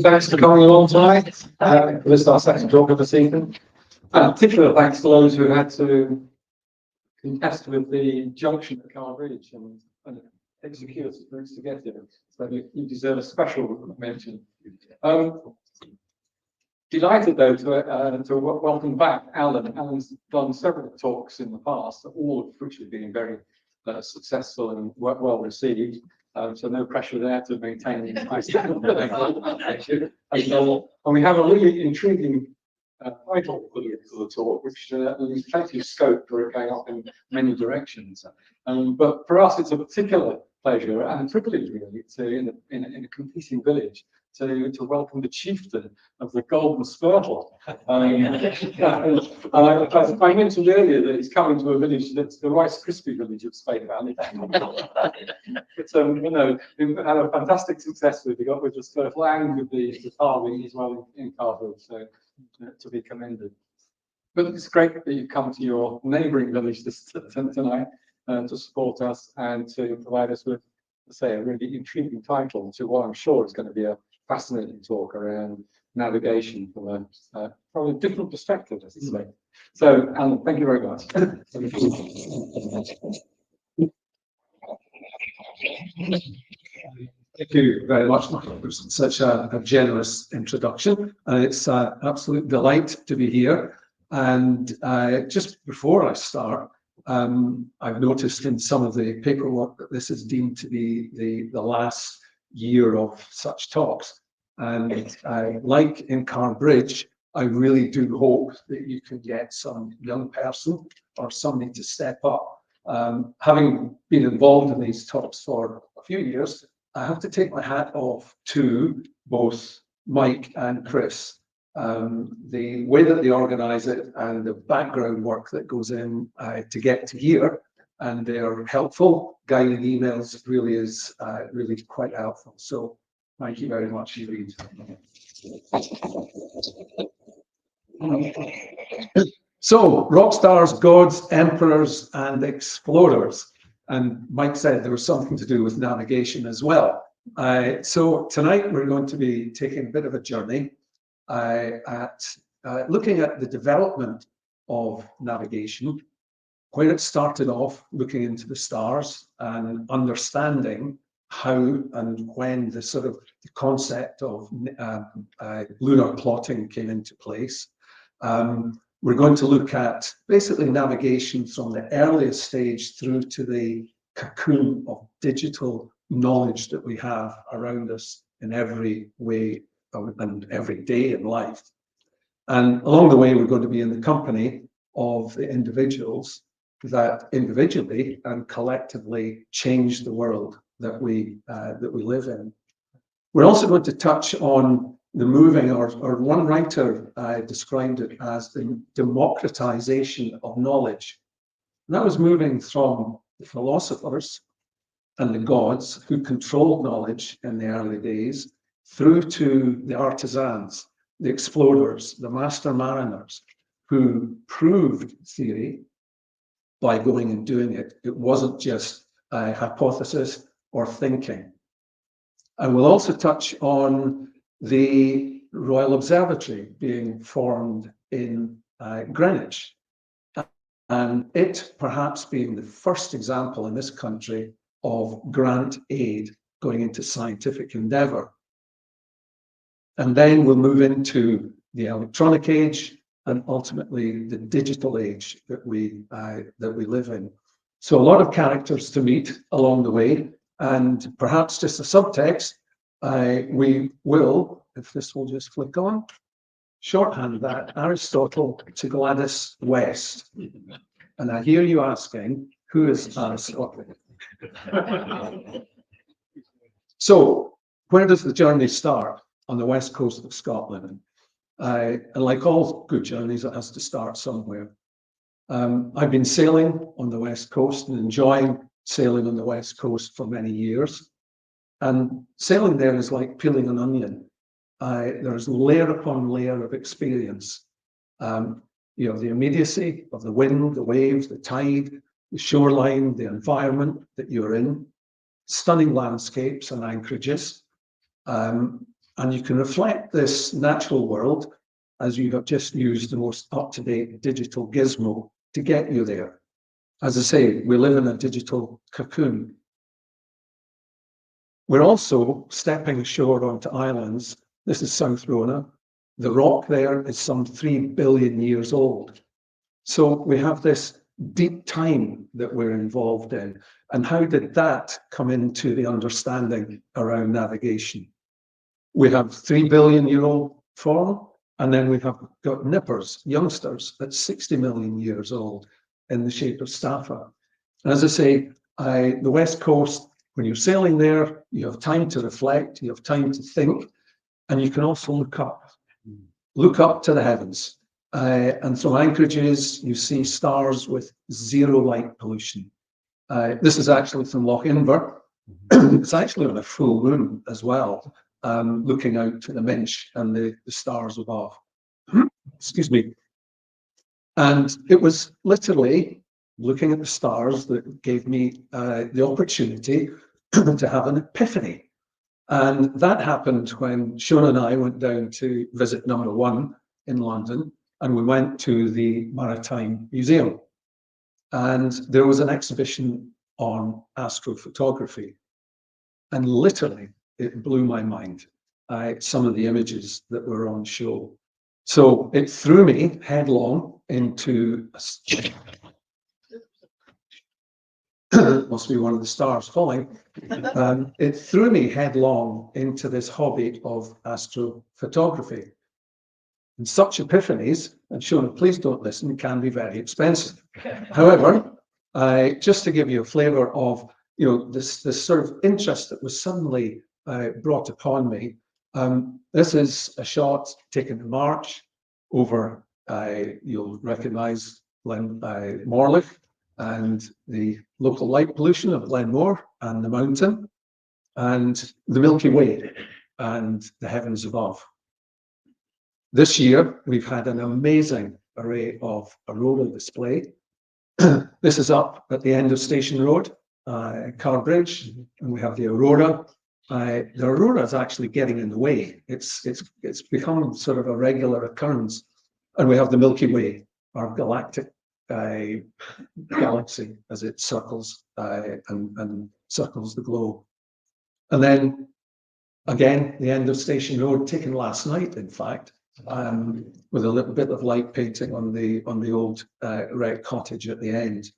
Thanks for coming along tonight. This is our second talk of the season. Particular thanks to those who had to contest with the junction at Cambridge and execute routes to get here. So you deserve a special mention. Delighted though to welcome back Alan. Alan's done several talks in the past, all of which have been very successful and well received. So no pressure there to maintain the high standard. And we have a really intriguing title for the talk, which leaves plenty of scope for it going off in many directions. But for us, it's a particular pleasure and privilege, really, to in a competing village to welcome the chieftain of the Golden Spurtle. I mentioned earlier that he's coming to a village that's the Rice Krispie village of Spade Valley. But you know, we've had a fantastic success with the Spurtle and with the carving as well in Carville, so to be commended. But it's great that you've come to your neighbouring village tonight to support us and to provide us with, say, a really intriguing title to what I'm sure is going to be a fascinating talk around navigation from a different perspective, as it's like. So, Alan, thank you very much. Thank you very much, Michael, for such a generous introduction. It's an absolute delight to be here. And just before I start, I've noticed in some of the paperwork that this is deemed to be the last year of such talks. And like in Cambridge, I really do hope that you can get some young person or somebody to step up. Having been involved in these talks for a few years, I have to take my hat off to both Mike and Chris. The way that they organise it and the background work that goes in to get to here, and their helpful guiding emails really is really quite helpful. So thank you very much indeed. So rock stars, gods, emperors, and explorers. And Mike said there was something to do with navigation as well. So tonight we're going to be taking a bit of a journey at looking at the development of navigation, where it started off looking into the stars and understanding how and when the sort of the concept of lunar plotting came into place. We're going to look at basically navigation from the earliest stage through to the cocoon of digital knowledge that we have around us in every way and every day in life. And along the way, we're going to be in the company of the individuals that individually and collectively change the world that we live in. We're also going to touch on the moving, or one writer described it as the democratization of knowledge. And that was moving from the philosophers and the gods who controlled knowledge in the early days through to the artisans, the explorers, the master mariners who proved theory by going and doing it. It wasn't just a hypothesis or thinking. And we'll also touch on the Royal Observatory being formed in Greenwich, and it perhaps being the first example in this country of grant aid going into scientific endeavour. And then we'll move into the electronic age and ultimately the digital age that we live in. So a lot of characters to meet along the way, and perhaps just a subtext. We will, if this will just flick on, shorthand that Aristotle to Gladys West. And I hear you asking, who is Aristotle? So where does the journey start? On the west coast of Scotland. And like all good journeys, it has to start somewhere. I've been sailing on the west coast and enjoying sailing on the west coast for many years. And sailing there is like peeling an onion. There's layer upon layer of experience. You know, the immediacy of the wind, the waves, the tide, the shoreline, the environment that you're in, stunning landscapes and anchorages. And you can reflect this natural world as you have just used the most up-to-date digital gizmo to get you there. As I say, we live in a digital cocoon. We're also stepping ashore onto islands. This is South Rona. The rock there is some 3 billion years old. So we have this deep time that we're involved in. And how did that come into the understanding around navigation? We have 3 billion year old form, and then we have got nippers, youngsters, at 60 million years old in the shape of Staffa. And as I say, the West Coast, when you're sailing there, you have time to reflect, you have time to think, and you can also look up to the heavens. And from anchorages, you see stars with zero light pollution. This is actually from Loch Inver. It's actually on a full moon as well. Looking out to the Minch and the stars above. Excuse me. And it was literally looking at the stars that gave me the opportunity to have an epiphany. And that happened when Sean and I went down to visit number 1 in London, and we went to the Maritime Museum. And there was an exhibition on astrophotography. And literally, it blew my mind, some of the images that were on show. So it threw me headlong into, must be one of the stars falling. It threw me headlong into this hobby of astrophotography. And such epiphanies, and Sean, please don't listen, can be very expensive. However, just to give you a flavor of this sort of interest that was suddenly brought upon me. This is a shot taken in March over, you'll recognize Morlich and the local light pollution of Glenmore and the mountain and the Milky Way and the heavens above. This year, we've had an amazing array of aurora display. This is up at the end of Station Road, Cardbridge, and we have the aurora. the aurora is actually getting in the way. It's become sort of a regular occurrence. And we have the Milky Way, our galactic galaxy, as it circles and circles the globe. And then again, the end of Station Road, taken last night, in fact, with a little bit of light painting on the old wreck cottage at the end.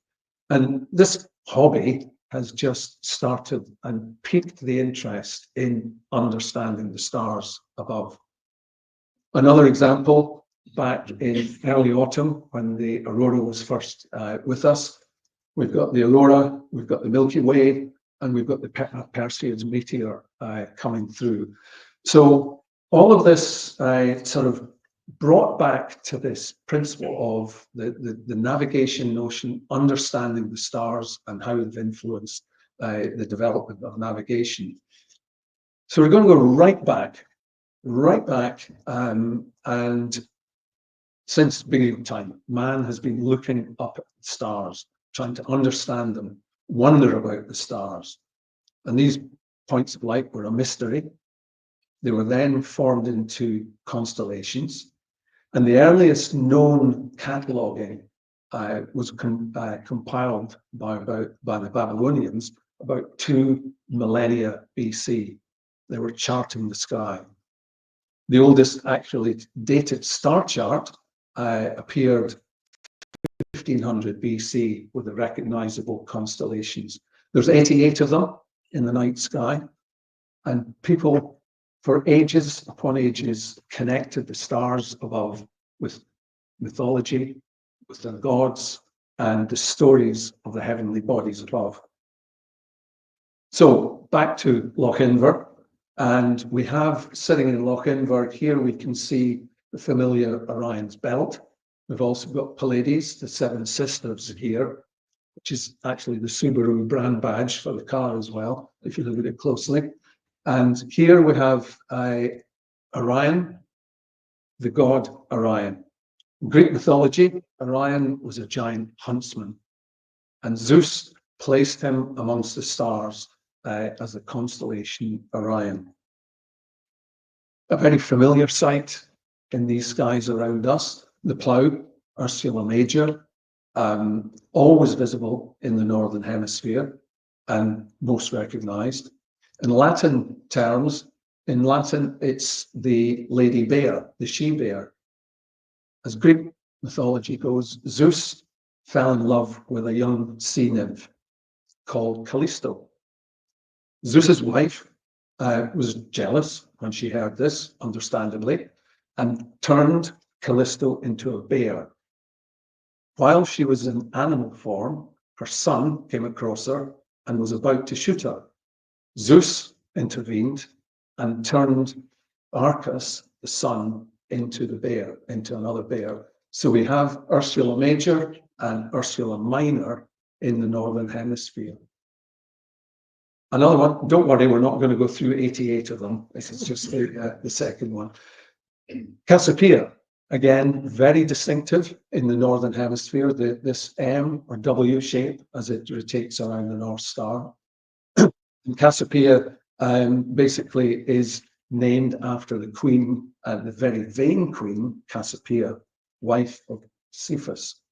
And this hobby has just started and piqued the interest in understanding the stars above. Another example, back in early autumn, when the aurora was first with us, we've got the aurora, we've got the Milky Way, and we've got the Perseids meteor coming through. So all of this sort of brought back to this principle of the navigation notion, understanding the stars and how they've influenced the development of navigation. So we're going to go right back, and since the beginning of time, man has been looking up at the stars, trying to understand them, wonder about the stars. And these points of light were a mystery. They were then formed into constellations. And the earliest known cataloging was compiled by the Babylonians about 2 millennia BC. They were charting the sky. The oldest actually dated star chart appeared 1500 BC with the recognizable constellations. There's 88 of them in the night sky, and people for ages upon ages connected the stars above with mythology, with their gods, and the stories of the heavenly bodies above. So back to Lochinver, and we have sitting in Lochinver here, we can see the familiar Orion's belt. We've also got Pleiades, the Seven Sisters here, which is actually the Subaru brand badge for the car as well, if you look at it closely. And here we have Orion, the god Orion. In Greek mythology, Orion was a giant huntsman, and Zeus placed him amongst the stars as the constellation Orion. A very familiar sight in these skies around us, the plough, Ursula Major, always visible in the Northern Hemisphere and most recognized. In Latin terms, in Latin, it's the lady bear, the she-bear. As Greek mythology goes, Zeus fell in love with a young sea nymph called Callisto. Zeus's wife was jealous when she heard this, understandably, and turned Callisto into a bear. While she was in animal form, her son came across her and was about to shoot her. Zeus intervened and turned Arcas, the sun, into the bear, into another bear. So we have Ursula Major and Ursula Minor in the Northern Hemisphere. Another one, don't worry, we're not going to go through 88 of them. This is just the second one. Cassiopeia, again, very distinctive in the Northern Hemisphere, this M or W shape as it rotates around the North Star. And Cassiopeia basically is named after the queen, the very vain queen, Cassiopeia, wife of Cephas.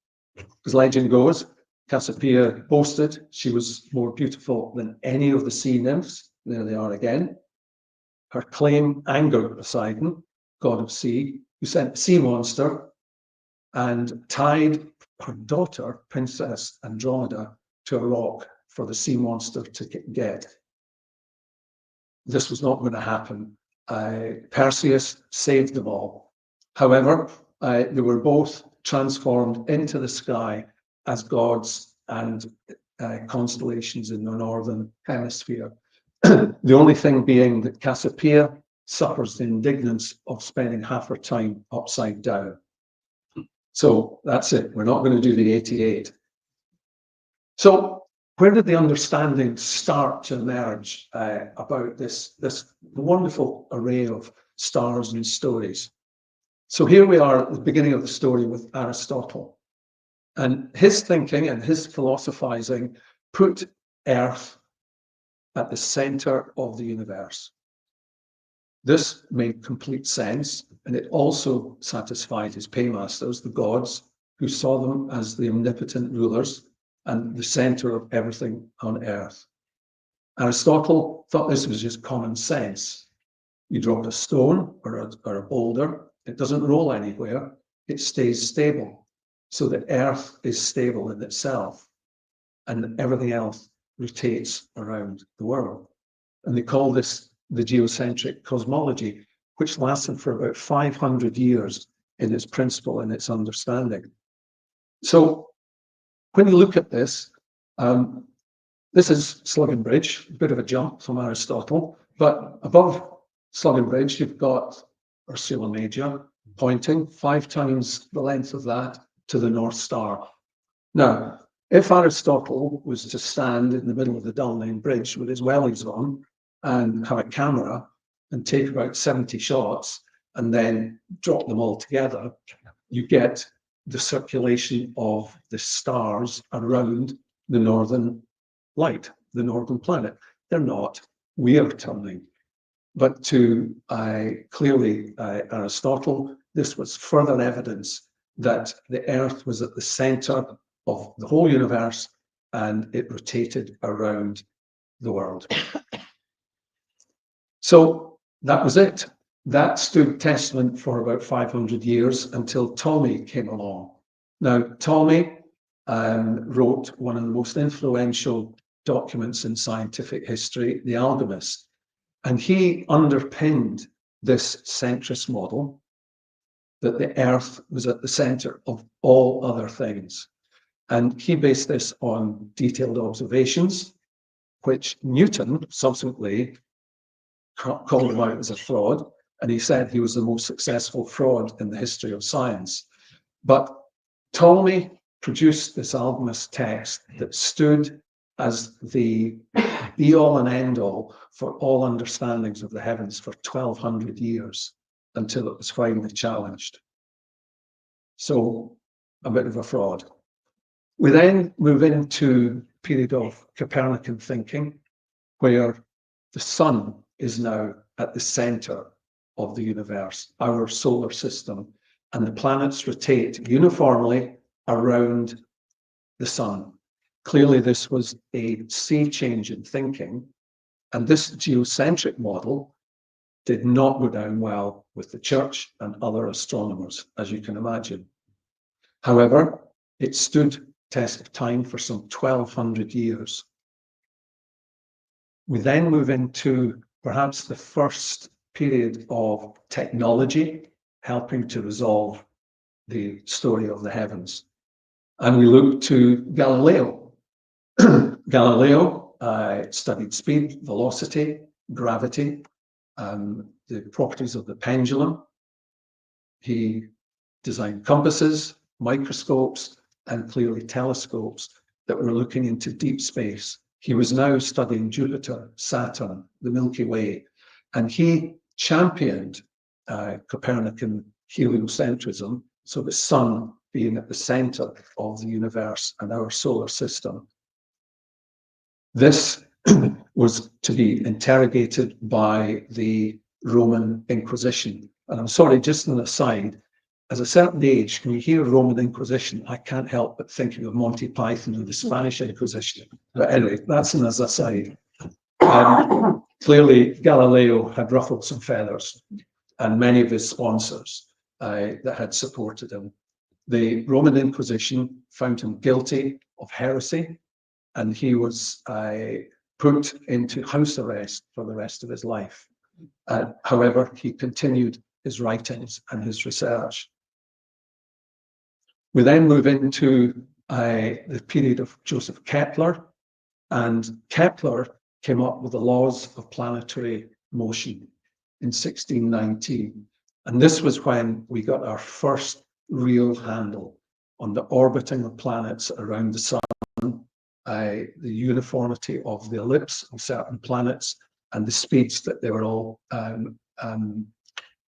As legend goes, Cassiopeia boasted she was more beautiful than any of the sea nymphs. There they are again. Her claim angered Poseidon, god of sea, who sent a sea monster and tied her daughter, Princess Andromeda, to a rock for the sea monster to get. This was not going to happen. Perseus saved them all. However, they were both transformed into the sky as gods and constellations in the Northern Hemisphere. The only thing being that Cassiopeia suffers the indignance of spending half her time upside down. So that's it. We're not going to do the 88. So where did the understanding start to emerge about this wonderful array of stars and stories? So here we are at the beginning of the story with Aristotle. And his thinking and his philosophizing put Earth at the center of the universe. This made complete sense, and it also satisfied his paymasters, the gods, who saw them as the omnipotent rulers and the center of everything on earth. Aristotle thought this was just common sense. You drop a stone or a boulder, it doesn't roll anywhere, it stays stable. So the earth is stable in itself, and everything else rotates around the world. And they call this the geocentric cosmology, which lasted for about 500 years in its principle and its understanding. So when you look at this, this is Sluggan Bridge, a bit of a jump from Aristotle, but above Sluggan Bridge, you've got Ursula Major pointing 5 times the length of that to the North Star. Now, if Aristotle was to stand in the middle of the Dull Lane Bridge with his wellies on and have a camera and take about 70 shots and then drop them all together, you get the circulation of the stars around the northern light, the northern planet. They're not, we are turning. But to clearly Aristotle, this was further evidence that the Earth was at the center of the whole universe and it rotated around the world. So that was it. That stood testament for about 500 years until Ptolemy came along. Now, Ptolemy wrote one of the most influential documents in scientific history, the Alchemist, and he underpinned this centrist model that the Earth was at the center of all other things. And he based this on detailed observations, which Newton subsequently called him out as a fraud, and he said he was the most successful fraud in the history of science. But Ptolemy produced this Alchemist text that stood as the be-all and end-all for all understandings of the heavens for 1,200 years until it was finally challenged. So, a bit of a fraud. We then move into a period of Copernican thinking, where the sun is now at the center of the universe, our solar system, and the planets rotate uniformly around the sun. Clearly, this was a sea change in thinking, and this geocentric model did not go down well with the church and other astronomers, as you can imagine. However, it stood test of time for some 1,200 years. We then move into perhaps the first period of technology helping to resolve the story of the heavens. And we look to Galileo. Galileo studied speed, velocity, gravity, the properties of the pendulum. He designed compasses, microscopes, and clearly telescopes that were looking into deep space. He was now studying Jupiter, Saturn, the Milky Way, and he championed Copernican heliocentrism, so the sun being at the center of the universe and our solar system. This was to be interrogated by the Roman Inquisition. And I'm sorry, just an aside, at a certain age, when you hear Roman Inquisition, I can't help but thinking of Monty Python and the Spanish Inquisition. But anyway, that's an aside. Clearly, Galileo had ruffled some feathers, and many of his sponsors that had supported him. The Roman Inquisition found him guilty of heresy, and he was put into house arrest for the rest of his life. However, he continued his writings and his research. We then move into the period of Joseph Kepler, and Kepler came up with the laws of planetary motion in 1619. And this was when we got our first real handle on the orbiting of planets around the sun, the uniformity of the ellipse of certain planets, and the speeds that they were all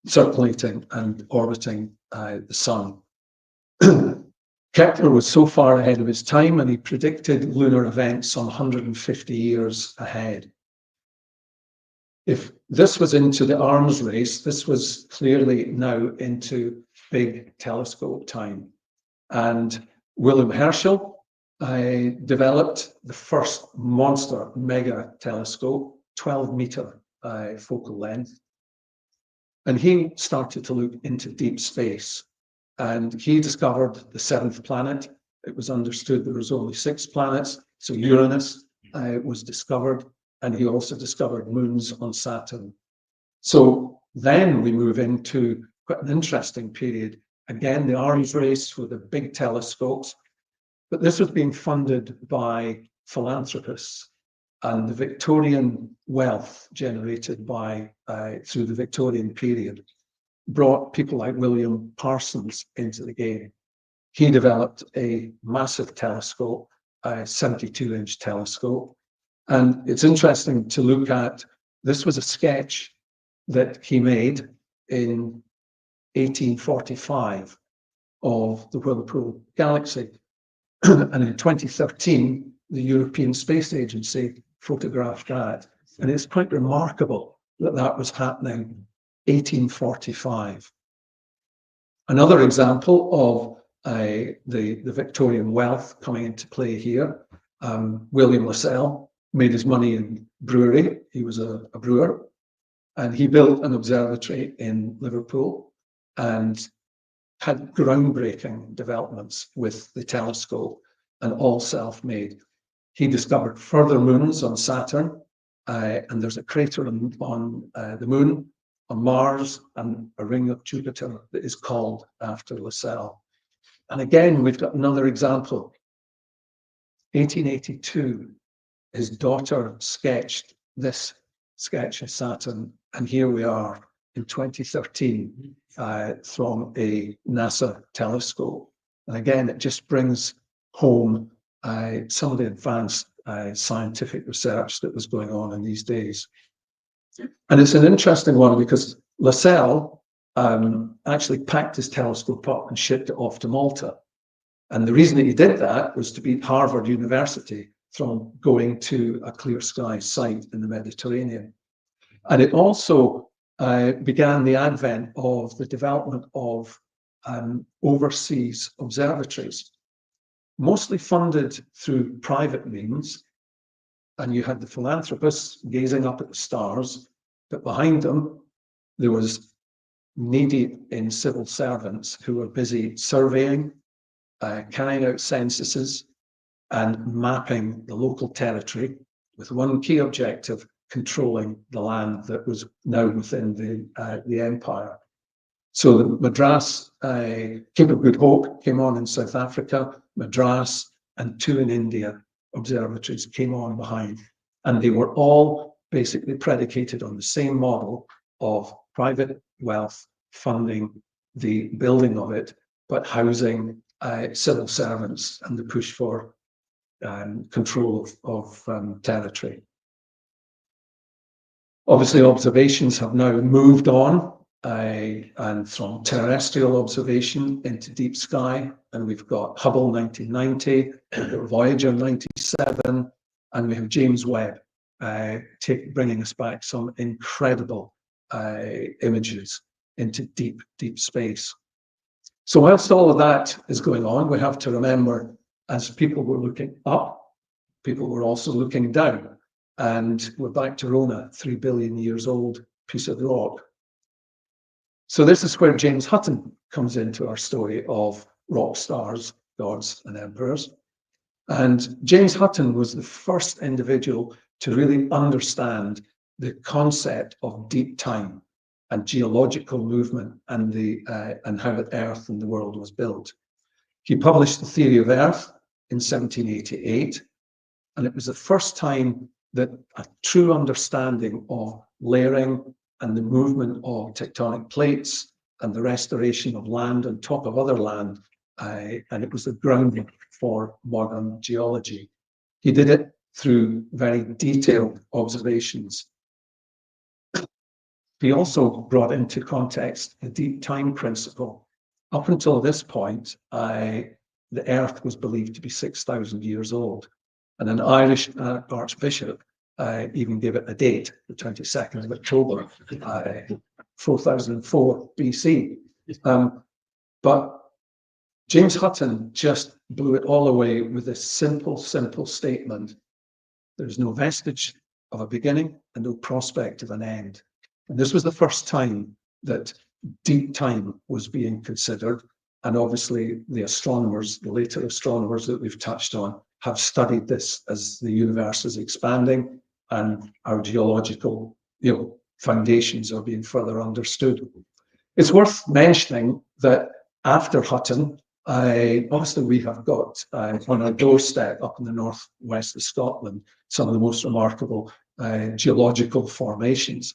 circulating and orbiting the sun. Kepler was so far ahead of his time, and he predicted lunar events some 150 years ahead. If this was into the arms race, this was clearly now into big telescope time. And William Herschel developed the first monster mega telescope, 12-meter focal length. And he started to look into deep space. And he discovered the seventh planet. It was understood there was only 6 planets. So Uranus was discovered. And he also discovered moons on Saturn. So then we move into quite an interesting period. Again, the arms race with the big telescopes. But this was being funded by philanthropists, and the Victorian wealth generated by through the Victorian period brought people like William Parsons into the game. He developed a massive telescope, a 72-inch telescope. And it's interesting to look at, this was a sketch that he made in 1845 of the Whirlpool Galaxy. And in 2013, the European Space Agency photographed that. And it's quite remarkable that that was happening 1845. Another example of the Victorian wealth coming into play here, William Lassell made his money in brewery. He was a brewer, and he built an observatory in Liverpool and had groundbreaking developments with the telescope, and all self-made. He discovered further moons on Saturn, and there's a crater on the moon, on Mars, and a ring of Jupiter that is called after Lassell. And again, we've got another example. 1882, his daughter sketched this sketch of Saturn, and here we are in 2013 from a NASA telescope. And again, it just brings home some of the advanced scientific research that was going on in these days. And it's an interesting one because Lassell actually packed his telescope up and shipped it off to Malta. And the reason that he did that was to beat Harvard University from going to a clear sky site in the Mediterranean. And it also began the advent of the development of overseas observatories, mostly funded through private means. And you had the philanthropists gazing up at the stars, but behind them, there was knee-deep in civil servants who were busy surveying, carrying out censuses, and mapping the local territory with one key objective: controlling the land that was now within the empire. So the Madras, Cape of Good Hope came on in South Africa, Madras, and 2 in India observatories came on behind. And they were all basically predicated on the same model of private wealth funding the building of it, but housing civil servants and the push for control of territory. Obviously, observations have now moved on, and from terrestrial observation into deep sky, and we've got Hubble 1990, Voyager 97, and we have James Webb bringing us back some incredible images into deep, deep space. So whilst all of that is going on, we have to remember, as people were looking up, people were also looking down. And we're back to Rona, 3 billion years old piece of rock. So this is where James Hutton comes into our story of rock stars, gods, and emperors. And James Hutton was the first individual to really understand the concept of deep time and geological movement and how the Earth and the world was built. He published The Theory of Earth in 1788, and it was the first time that a true understanding of layering and the movement of tectonic plates and the restoration of land on top of other land, and it was the groundwork for modern geology. He did it through very detailed observations. He also brought into context the deep time principle. Up until this point, the Earth was believed to be 6,000 years old. And an Irish archbishop even gave it a date, the 22nd of October, 4004 BC. But James Hutton just blew it all away with this simple statement. There's no vestige of a beginning and no prospect of an end. And this was the first time that deep time was being considered. And obviously the astronomers, the later astronomers that we've touched on, have studied this as the universe is expanding and our geological, foundations are being further understood. It's worth mentioning that after Hutton, obviously we have got on our doorstep up in the northwest of Scotland some of the most remarkable geological formations.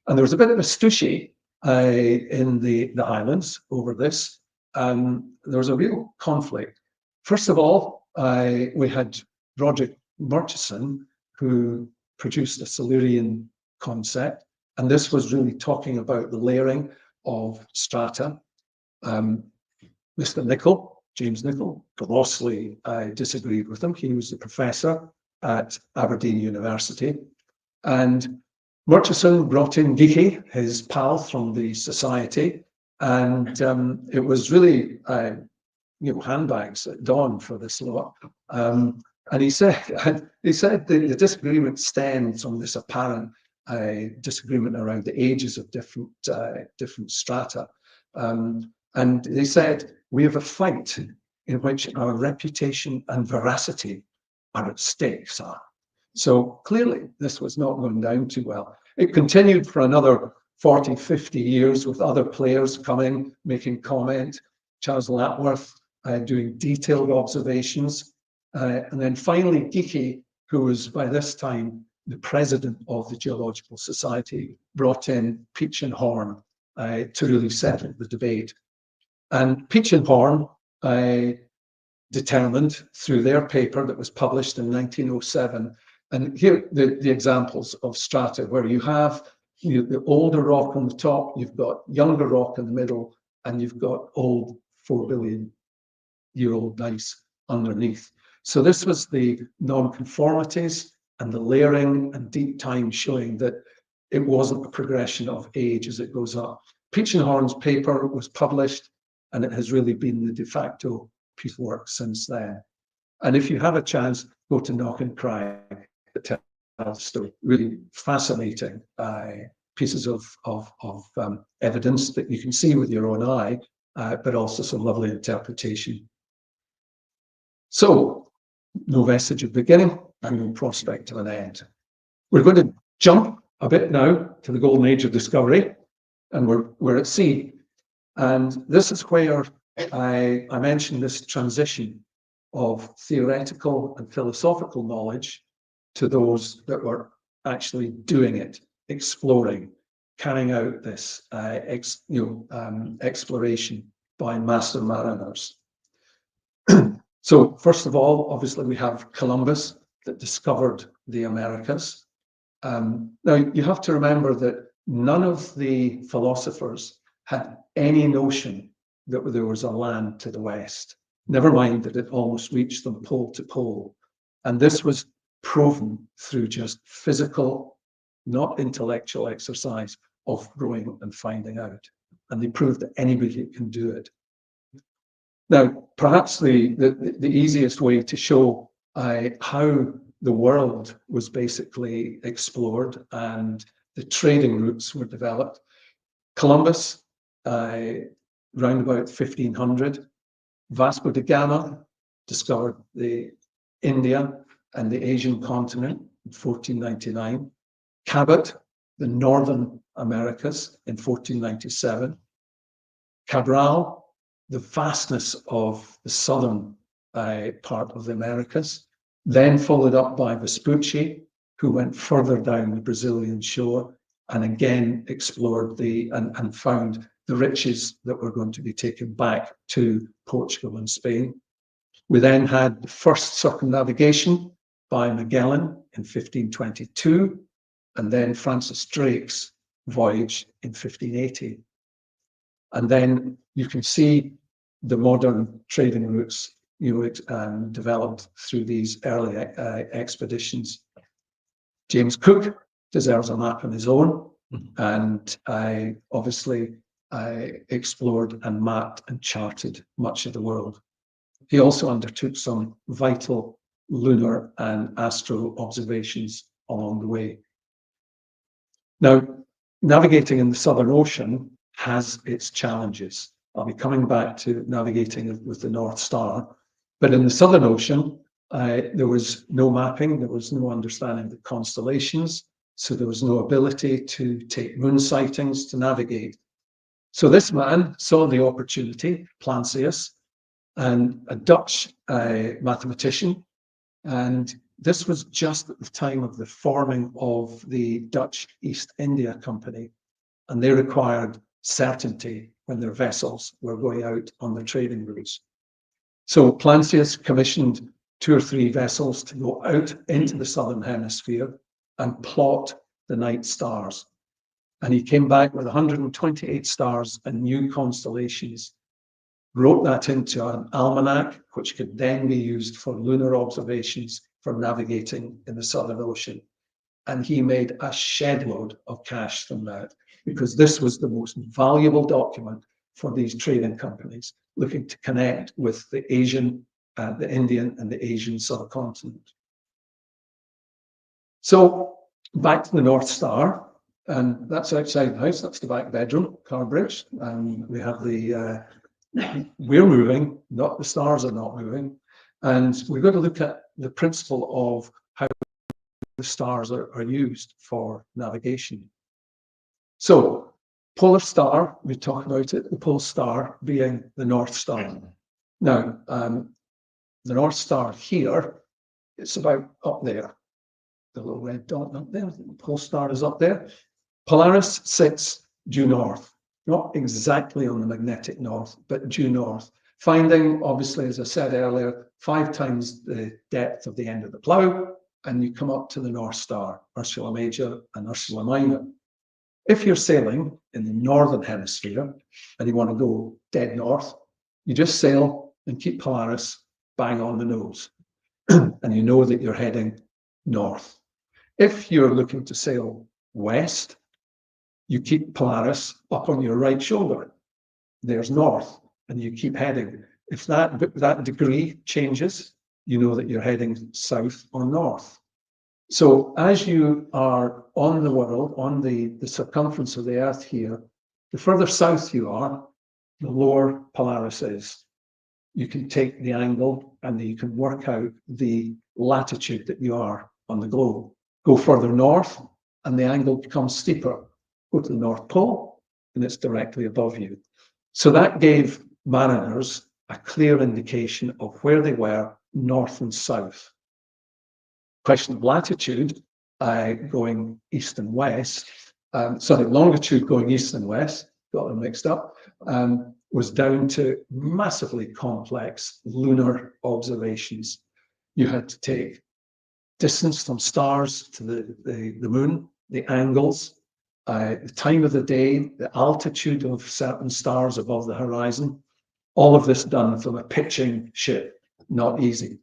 And there was a bit of a stooshy in the Highlands over this. There was a real conflict. First of all, we had Roderick Murchison, who produced a Silurian concept, and this was really talking about the layering of strata. Mr. Nicol, James Nicol, grossly disagreed with him. He was a professor at Aberdeen University, and Murchison brought in Geekie, his pal from the Society, and it was really handbags at dawn for this lot. And he said the disagreement stemmed from this apparent disagreement around the ages of different strata. And they said, we have a fight in which our reputation and veracity are at stake, sir. So clearly this was not going down too well. It continued for another 40, 50 years with other players coming, making comment, Charles Lapworth doing detailed observations. And then finally Geekie, who was by this time the president of the Geological Society, brought in Peach and Horn to really settle the debate. And Peach and Horn determined through their paper that was published in 1907, and here the examples of strata where you have the older rock on the top, you've got younger rock in the middle, and you've got old 4 billion year old ice underneath. So this was the non-conformities and the layering and deep time showing that it wasn't a progression of age as it goes up. Peach and Horn's paper was published, and it has really been the de facto piece of work since then. And if you have a chance, go to Knock and Cry, that tells the story. Really fascinating pieces of evidence that you can see with your own eye, but also some lovely interpretation. So, no vestige of beginning and no prospect of an end. We're going to jump a bit now to the golden age of discovery, and we're at sea. And this is where I mentioned this transition of theoretical and philosophical knowledge to those that were actually doing it, exploring, carrying out this exploration by master mariners. So first of all, obviously we have Columbus that discovered the Americas. Now you have to remember that none of the philosophers had any notion that there was a land to the west, never mind that it almost reached them pole to pole. And this was proven through just physical, not intellectual exercise of going and finding out. And they proved that anybody can do it. Now, perhaps the easiest way to show how the world was basically explored and the trading routes were developed. Columbus, round about 1500, Vasco da Gama discovered India and the Asian continent in 1499. Cabot, the Northern Americas in 1497. Cabral, the vastness of the southern part of the Americas, then followed up by Vespucci, who went further down the Brazilian shore and again explored and found the riches that were going to be taken back to Portugal and Spain. We then had the first circumnavigation by Magellan in 1522, and then Francis Drake's voyage in 1580. And then you can see the modern trading routes developed through these early expeditions. James Cook deserves a map on his own, and I obviously explored and mapped and charted much of the world. He also undertook some vital lunar and astro observations along the way. Now, navigating in the Southern Ocean has its challenges. I'll be coming back to navigating with the North Star, but in the Southern Ocean, there was no mapping, there was no understanding of the constellations, so there was no ability to take moon sightings to navigate. So this man saw the opportunity, Plancius, and a Dutch mathematician, and this was just at the time of the forming of the Dutch East India Company, and they required certainty when their vessels were going out on the trading routes. So Plancius commissioned 2 or 3 vessels to go out into the Southern Hemisphere and plot the night stars. And he came back with 128 stars and new constellations, wrote that into an almanac, which could then be used for lunar observations for navigating in the Southern Ocean. And he made a shed load of cash from that, because this was the most valuable document for these trading companies looking to connect with the Asian, the Indian and the Asian subcontinent. So back to the North Star, and that's outside the house, that's the back bedroom, car bridge, and we have the, we're moving, not the stars are not moving, and we're going to look at the principle of how the stars are used for navigation. So, polar star, we talk about it, the polar star being the North Star. Now, the North Star here, it's about up there, the little red dot up there, the pole star is up there. Polaris sits due north, not exactly on the magnetic north, but due north, finding, obviously, as I said earlier, 5 times the depth of the end of the plough, and you come up to the North Star, Ursula Major and Ursula Minor. If you're sailing in the Northern Hemisphere and you want to go dead north, you just sail and keep Polaris bang on the nose, and you know that you're heading north. If you're looking to sail west, you keep Polaris up on your right shoulder. There's north, and you keep heading. If that degree changes, you know that you're heading south or north. So as you are on the world, on the circumference of the Earth here, the further south you are, the lower Polaris is. You can take the angle and you can work out the latitude that you are on the globe. Go further north and the angle becomes steeper. Go to the North Pole and it's directly above you. So that gave mariners a clear indication of where they were, north and south. Question of latitude, going east and west, longitude going east and west, got them mixed up, was down to massively complex lunar observations. You had to take distance from stars to the moon, the angles, the time of the day, the altitude of certain stars above the horizon, all of this done from a pitching ship, not easy.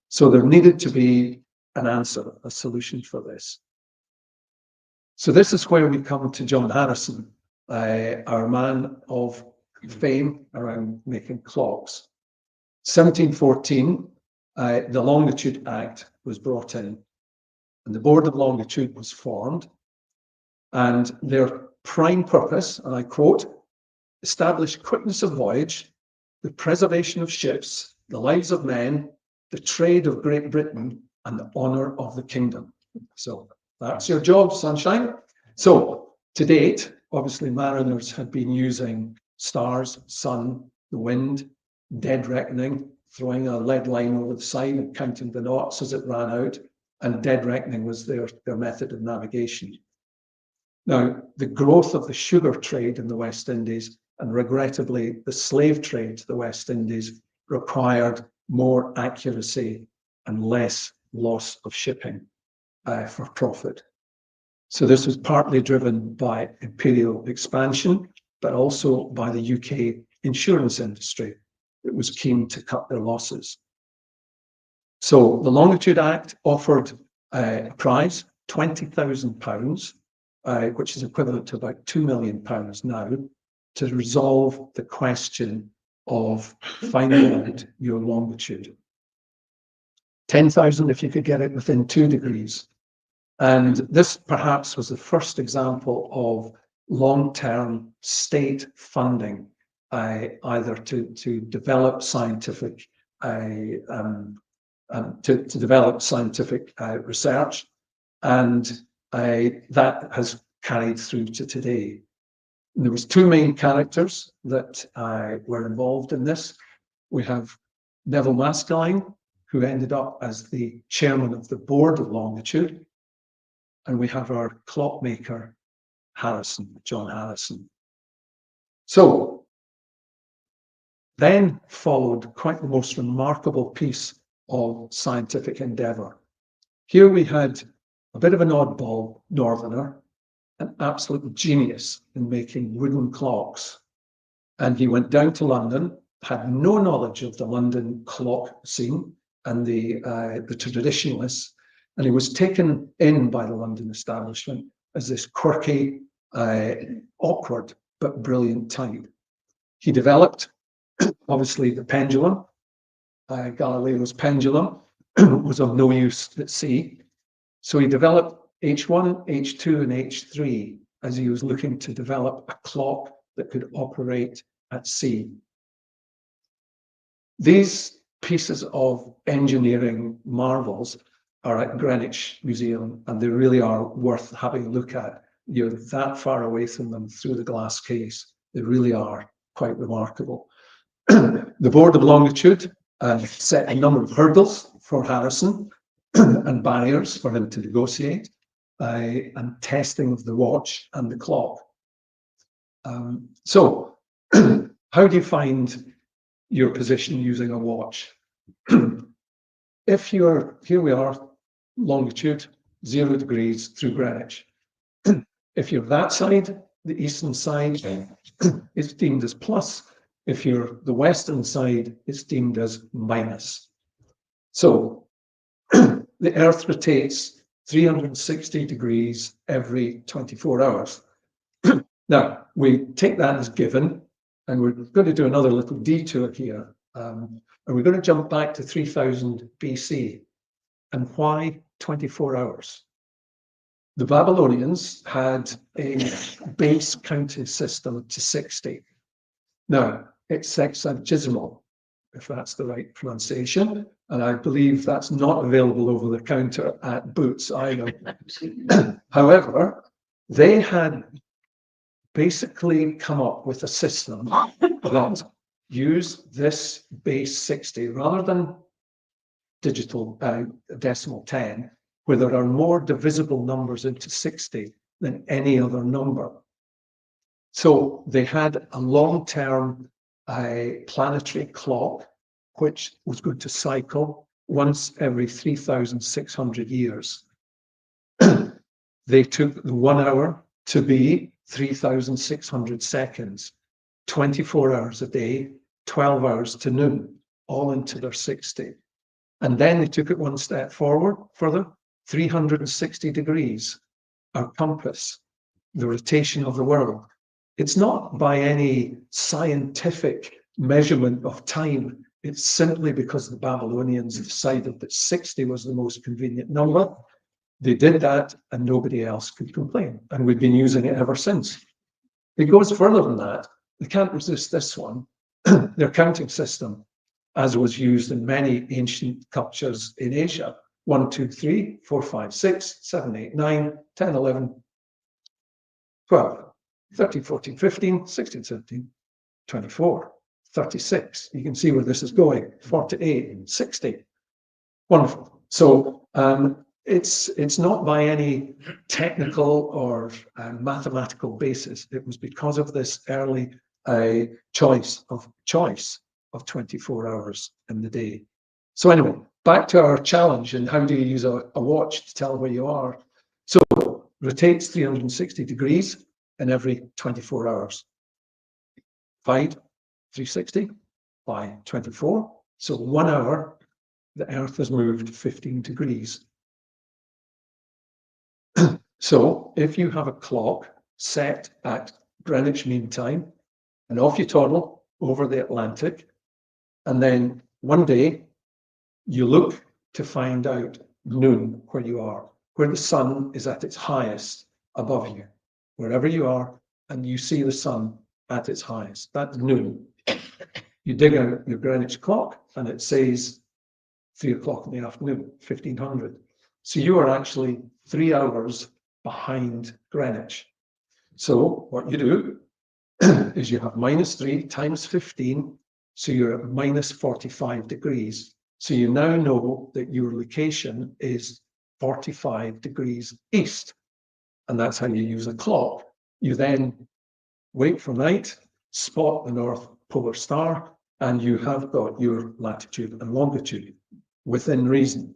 So there needed to be an answer, a solution for this. So this is where we come to John Harrison, our man of fame around making clocks. 1714, the Longitude Act was brought in, and the Board of Longitude was formed, and their prime purpose, and I quote, establish quickness of voyage, the preservation of ships, the lives of men, the trade of Great Britain, and the honour of the kingdom. So that's your job, sunshine. So to date, obviously mariners had been using stars, sun, the wind, dead reckoning, throwing a lead line over the side and counting the knots as it ran out, and dead reckoning was their method of navigation. Now, the growth of the sugar trade in the West Indies, and regrettably the slave trade to the West Indies, required more accuracy and less loss of shipping for profit. So this was partly driven by imperial expansion, but also by the UK insurance industry that was keen to cut their losses. So the Longitude Act offered a prize £20,000, which is equivalent to about £2 million now, to resolve the question of finding out your longitude. 10,000 if you could get it within 2 degrees. And this perhaps was the first example of long-term state funding, either to develop scientific research, and that has carried through to today. And there was 2 main characters that were involved in this. We have Neville Maskelyne, who ended up as the chairman of the board of Longitude, and we have our clockmaker, John Harrison. So then followed quite the most remarkable piece of scientific endeavor. Here we had a bit of an oddball northerner, an absolute genius in making wooden clocks. And he went down to London, had no knowledge of the London clock scene and the traditionalists, and he was taken in by the London establishment as this quirky, awkward, but brilliant type. He developed, obviously, the pendulum. Galileo's pendulum was of no use at sea. So he developed H1, H2, and H3 as he was looking to develop a clock that could operate at sea. These pieces of engineering marvels are at Greenwich Museum, and they really are worth having a look at. You're that far away from them through the glass case. They really are quite remarkable. The Board of Longitude set a number of hurdles for Harrison and barriers for him to negotiate, and testing of the watch and the clock. So how do you find your position using a watch? If you're, here we are, longitude, 0 degrees through Greenwich. If you're that side, the eastern side, it's deemed as plus. If you're the western side, it's deemed as minus. So the Earth rotates 360 degrees every 24 hours. Now, we take that as given, and we're going to do another little detour here. And we're going to jump back to 3000 BC. And why 24 hours? The Babylonians had a base counting system to 60. Now, it's sexagesimal, if that's the right pronunciation, and I believe that's not available over the counter at Boots either. However, they had basically come up with a system that used this base 60 rather than digital decimal 10, where there are more divisible numbers into 60 than any other number. So they had a long-term planetary clock, which was going to cycle once every 3,600 years. They took the 1 hour to be 3,600 seconds, 24 hours a day, 12 hours to noon, all into their 60. And then they took it one step forward, further, 360 degrees, our compass, the rotation of the world. It's not by any scientific measurement of time. It's simply because the Babylonians decided that 60 was the most convenient number. They did that and nobody else could complain. And we've been using it ever since. It goes further than that. They can't resist this one. Their counting system, as was used in many ancient cultures in Asia, 1, 2, 3, 4, 5, 6, 7, 8, 9, 10, 11, 12, 13, 14, 15, 16, 17, 24, 36. You can see where this is going, 48, 60. Wonderful. So it's not by any technical or mathematical basis. It was because of this early choice of 24 hours in the day. So anyway, back to our challenge, and how do you use a watch to tell where you are? So rotates 360 degrees in every 24 hours. Divide 360 by 24. So 1 hour, the Earth has moved 15 degrees. So if you have a clock set at Greenwich Mean Time, and off you toddle over the Atlantic, and then one day you look to find out noon where you are, where the sun is at its highest above you, wherever you are, and you see the sun at its highest. That's noon. You dig out your Greenwich clock and it says 3 o'clock in the afternoon, 1500. So you are actually 3 hours behind Greenwich. So what you do is you have -3 times 15, so you're at -45 degrees. So you now know that your location is 45 degrees east, and that's how you use a clock. You then wait for night, spot the North Polar Star, and you have got your latitude and longitude within reason.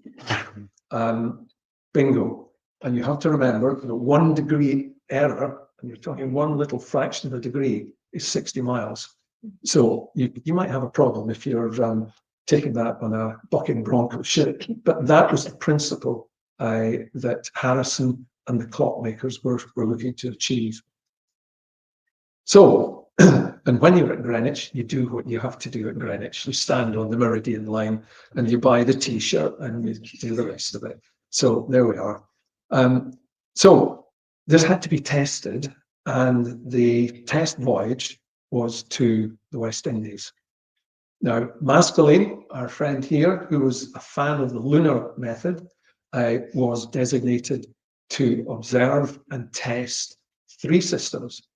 Bingo. And you have to remember that 1 degree error, and you're talking one little fraction of a degree, is 60 miles. So you might have a problem if you're taking that on a bucking bronco ship. But that was the principle that Harrison and the clockmakers were looking to achieve. So, and when you're at Greenwich, you do what you have to do at Greenwich. You stand on the meridian line and you buy the T-shirt and you do the rest of it. So there we are. So this had to be tested, and the test voyage was to the West Indies. Now, Maskelyne, our friend here, who was a fan of the lunar method, was designated to observe and test 3 systems.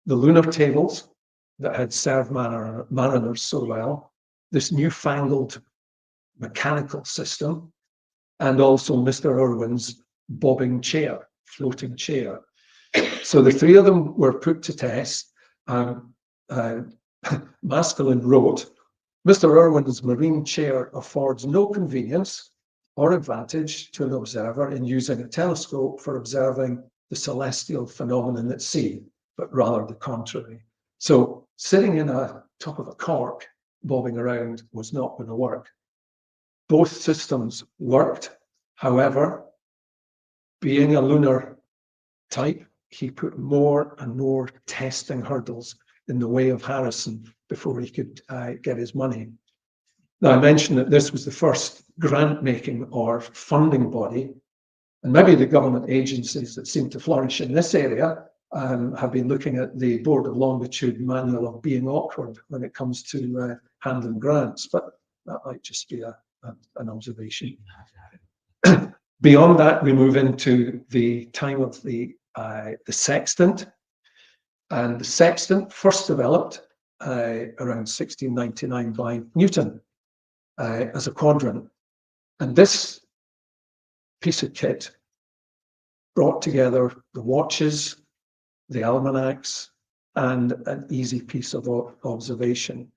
The lunar tables that had served mariners so well, this newfangled mechanical system, and also Mr. Irwin's bobbing chair, floating chair. So the 3 of them were put to test. Maskelyne wrote, "Mr. Irwin's marine chair affords no convenience or advantage to an observer in using a telescope for observing the celestial phenomenon at sea, but rather the contrary." So sitting in a top of a cork, bobbing around, was not going to work. Both systems worked. However, being a lunar type, he put more and more testing hurdles in the way of Harrison before he could get his money. Now, I mentioned that this was the first grant-making or funding body, and maybe the government agencies that seem to flourish in this area have been looking at the Board of Longitude manual of being awkward when it comes to handling grants, but that might just be an observation. Beyond that, we move into the time of the sextant. And the sextant first developed around 1699 by Newton as a quadrant. And this piece of kit brought together the watches, the almanacs, and an easy piece of observation.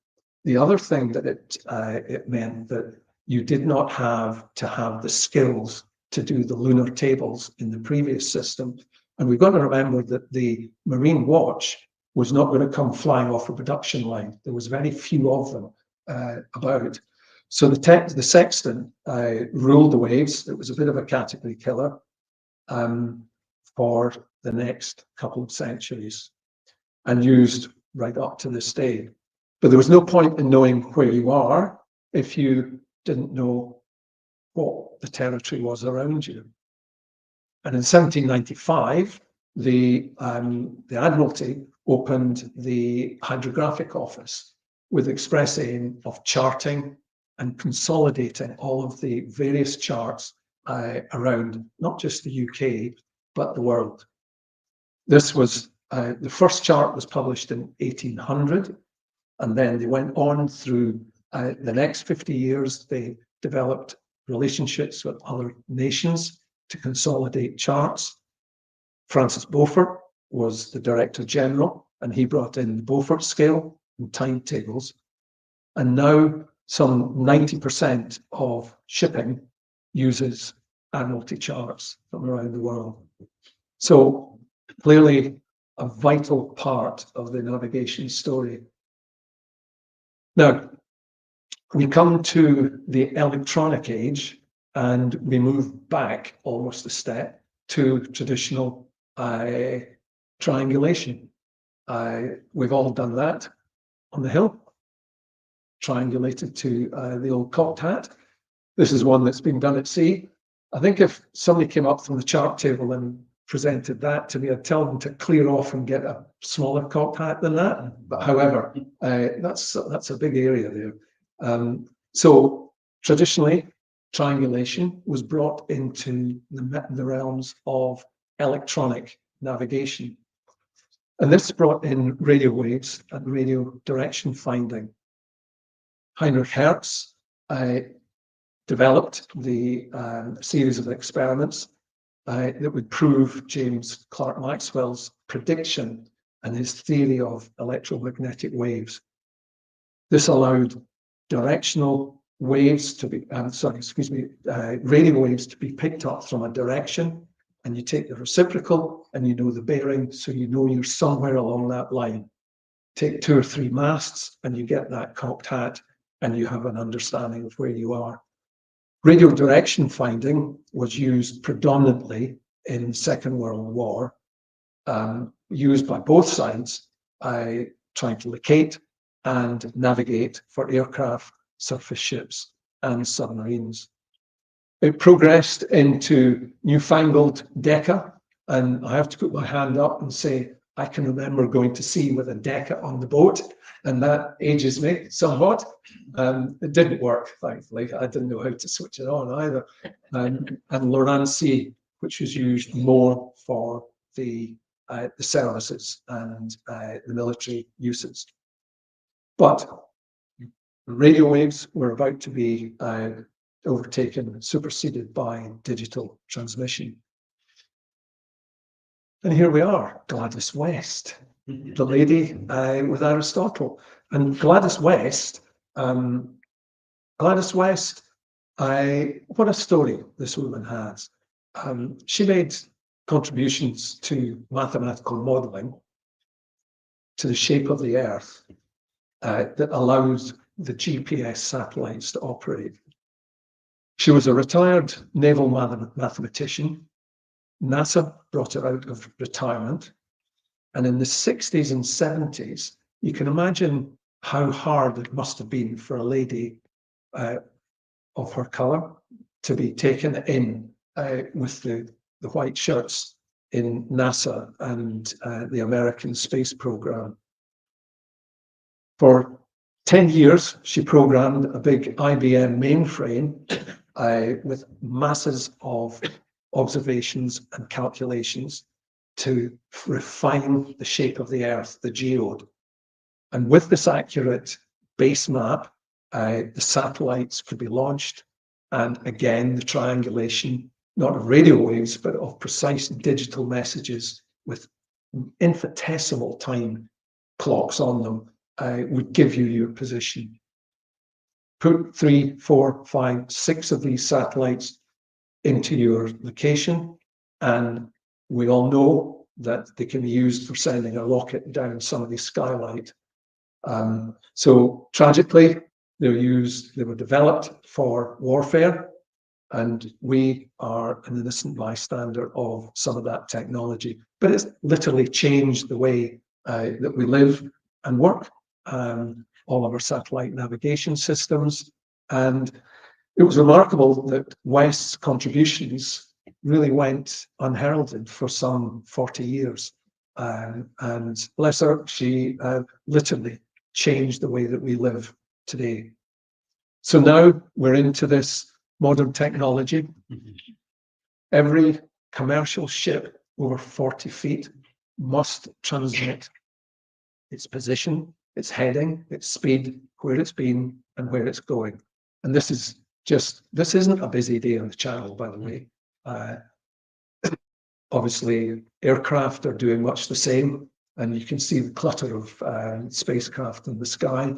The other thing that it meant that you did not have to have the skills to do the lunar tables in the previous system. And we've got to remember that the marine watch was not going to come flying off a production line. There was very few of them about. So the sextant ruled the waves. It was a bit of a category killer for the next couple of centuries and used right up to this day. But there was no point in knowing where you are if you didn't know what the territory was around you. And in 1795, the Admiralty opened the Hydrographic Office with express aim of charting and consolidating all of the various charts around not just the UK, but the world. This was, the first chart was published in 1800, and then they went on through the next 50 years. They developed relationships with other nations to consolidate charts. Francis Beaufort was the Director General, and he brought in the Beaufort scale and timetables. And now some 90% of shipping uses Admiralty charts from around the world. So clearly a vital part of the navigation story. Now, we come to the electronic age and we move back almost a step to traditional triangulation. We've all done that on the hill, triangulated to the old cocked hat. This is one that's been done at sea. I think if somebody came up from the chart table and presented that to me, I'd tell them to clear off and get a smaller cocked hat than that. But however, that's a big area there. So traditionally, triangulation was brought into the realms of electronic navigation. And this brought in radio waves and radio direction finding. Heinrich Hertz developed the series of experiments that would prove James Clerk Maxwell's prediction and his theory of electromagnetic waves. This allowed directional waves to be, radio waves to be picked up from a direction, and you take the reciprocal and you know the bearing, so you know you're somewhere along that line. Take 2 or 3 masts and you get that cocked hat and you have an understanding of where you are. Radio direction finding was used predominantly in the Second World War, used by both sides, trying to locate and navigate for aircraft, surface ships, and submarines. It progressed into newfangled Decca, and I have to put my hand up and say, I can remember going to sea with a Decca on the boat, and that ages me somewhat. It didn't work, thankfully. I didn't know how to switch it on either. And Lorancy, which was used more for the services and the military uses. But radio waves were about to be overtaken, superseded by digital transmission. And here we are, Gladys West, the lady with Aristotle. And Gladys West, what a story this woman has. She made contributions to mathematical modeling, to the shape of the Earth, that allows the GPS satellites to operate. She was a retired naval mathematician. NASA brought her out of retirement. And in the 60s and 70s, you can imagine how hard it must have been for a lady of her colour to be taken in with the white shirts in NASA and the American space program. For 10 years, she programmed a big IBM mainframe with masses of observations and calculations to refine the shape of the Earth, the geode. And with this accurate base map, the satellites could be launched. And again, the triangulation, not of radio waves, but of precise digital messages with infinitesimal time clocks on them, would give you your position. Put 3, 4, 5, 6 of these satellites into your location, and we all know that they can be used for sending a rocket down somebody's skylight. So tragically, they were developed for warfare, and we are an innocent bystander of some of that technology. But it's literally changed the way that we live and work, all of our satellite navigation systems. And it was remarkable that West's contributions really went unheralded for some 40 years. And bless her, she literally changed the way that we live today. So now we're into this modern technology. Every commercial ship over 40 feet must transmit its position, its heading, its speed, where it's been and where it's going. And this isn't a busy day on the channel, by the way. Obviously, aircraft are doing much the same, and you can see the clutter of spacecraft in the sky.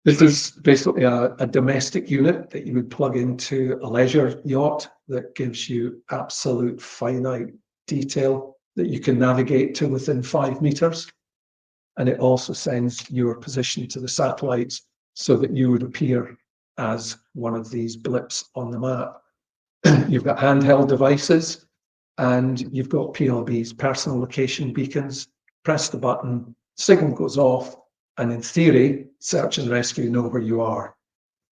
This is basically a domestic unit that you would plug into a leisure yacht that gives you absolute finite detail that you can navigate to within 5 meters. And it also sends your position to the satellites so that you would appear as one of these blips on the map. You've got handheld devices and you've got PLBs, personal location beacons. Press the button, signal goes off, and in theory, search and rescue know where you are.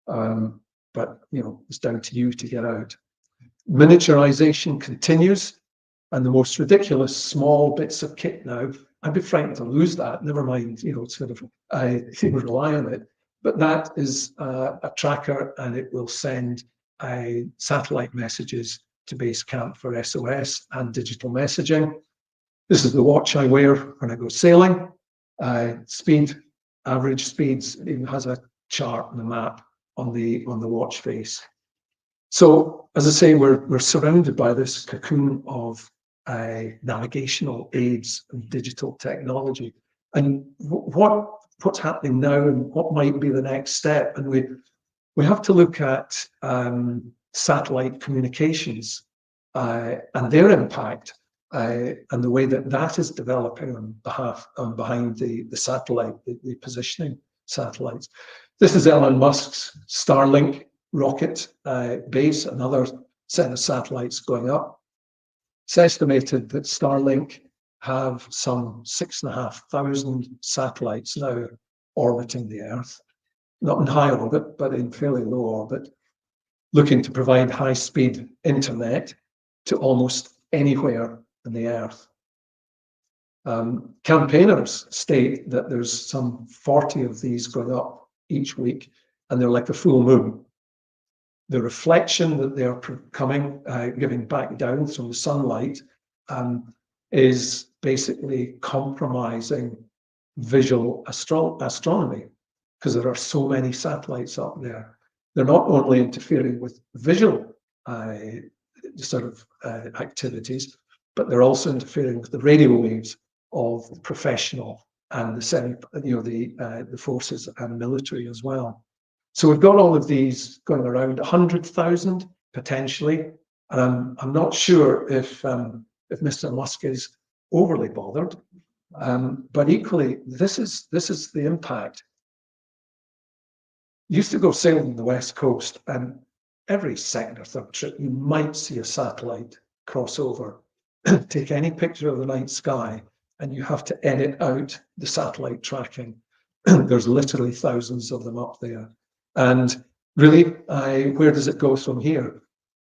But it's down to you to get out. Miniaturization continues, and the most ridiculous small bits of kit now. I'd be frightened to lose that. Never mind, I rely on it. But that is a tracker, and it will send satellite messages to base camp for SOS and digital messaging. This is the watch I wear when I go sailing. Speed, average speeds, it even has a chart and a map on the watch face. So, as I say, we're surrounded by this cocoon of navigational aids and digital technology. And what's happening now, and what might be the next step? And we have to look at satellite communications and their impact, and the way that is developing behind the satellite, the positioning satellites. This is Elon Musk's Starlink rocket base, another set of satellites going up. It's estimated that Starlink have some 6,500 satellites now orbiting the Earth, not in high orbit, but in fairly low orbit, looking to provide high-speed internet to almost anywhere in the Earth. Campaigners state that there's some 40 of these going up each week, and they're like a full moon. The reflection that they're giving back down from the sunlight is basically compromising visual astronomy, because there are so many satellites up there. They're not only interfering with visual activities, but they're also interfering with the radio waves of the professional and the forces and military as well. So we've got all of these going around, 100,000 potentially, and I'm not sure if Mr. Musk is overly bothered, but equally, this is the impact. Used to go sailing on the West Coast, and every second or third trip, you might see a satellite cross over. Take any picture of the night sky, and you have to edit out the satellite tracking. There's literally thousands of them up there. And really, where does it go from here?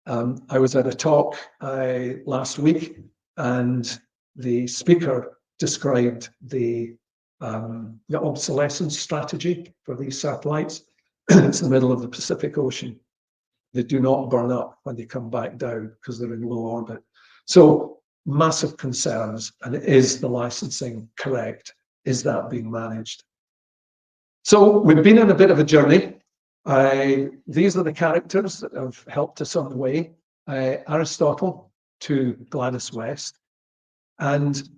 I was at a talk last week, and the speaker described the obsolescence strategy for these satellites. It's the middle of the Pacific Ocean. They do not burn up when they come back down because they're in low orbit. So massive concerns, and is the licensing correct? Is that being managed? So we've been on a bit of a journey. These are the characters that have helped us on the way. Aristotle to Gladys West. And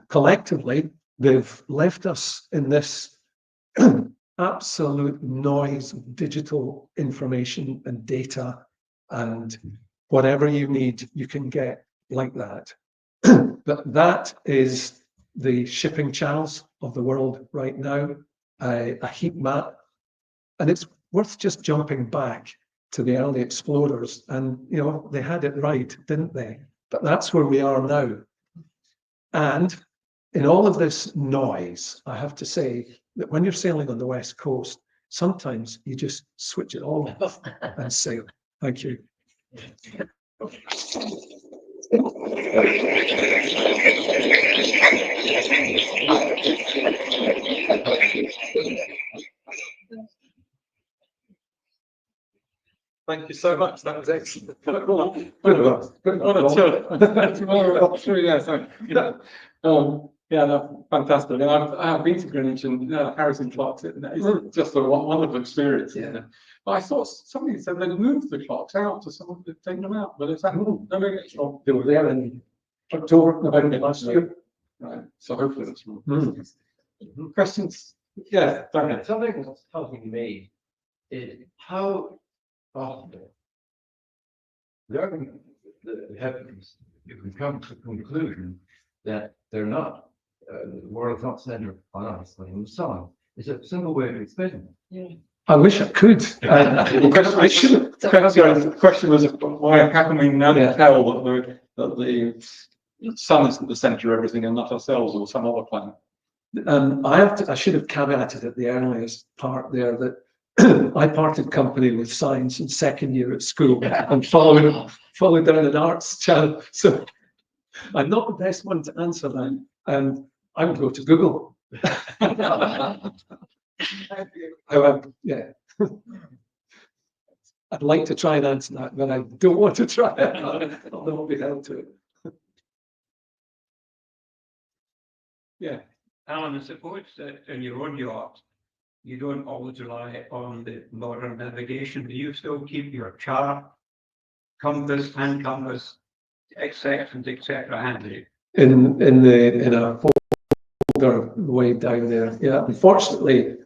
collectively, they've left us in this absolute noise of digital information and data, and whatever you need, you can get like that. But that is the shipping channels of the world right now, a heat map. And it's worth just jumping back to the early explorers, and they had it right, didn't they? But that's where we are now. And in all of this noise, I have to say that when you're sailing on the West Coast, sometimes you just switch it all off and sail. Thank you. Thank you so much. That was excellent. Fantastic. And I've been to Greenwich, and Harrison clocks it, and it's just a wonderful experience. Yeah. But I thought somebody said they'd moved the clocks out, or someone had taken them out. But it's no, they were there in October, November last year. Right. So hopefully that's more. Questions? Yeah. Something that's puzzling me is how possible learning the heavens, you can come to the conclusion that they're not, the world's not centered on us, but on the sun. Is it a simple way of explaining it? Yeah. I wish I could. The question was, how can we now tell what that the sun is at the centre of everything and not ourselves or some other planet. I should have caveated at the earliest part there that I parted company with science in second year at school and followed down an arts channel. So I'm not the best one to answer that. I would go to Google. However, yeah. I'd like to try and answer that, but I don't want to try it. I'll be held to it. Yeah. Alan, I suppose that in your own yacht, you don't always rely on the modern navigation. Do you still keep your chart, compass, hand compass, etc. handy? In a folder way down there. Yeah. Unfortunately,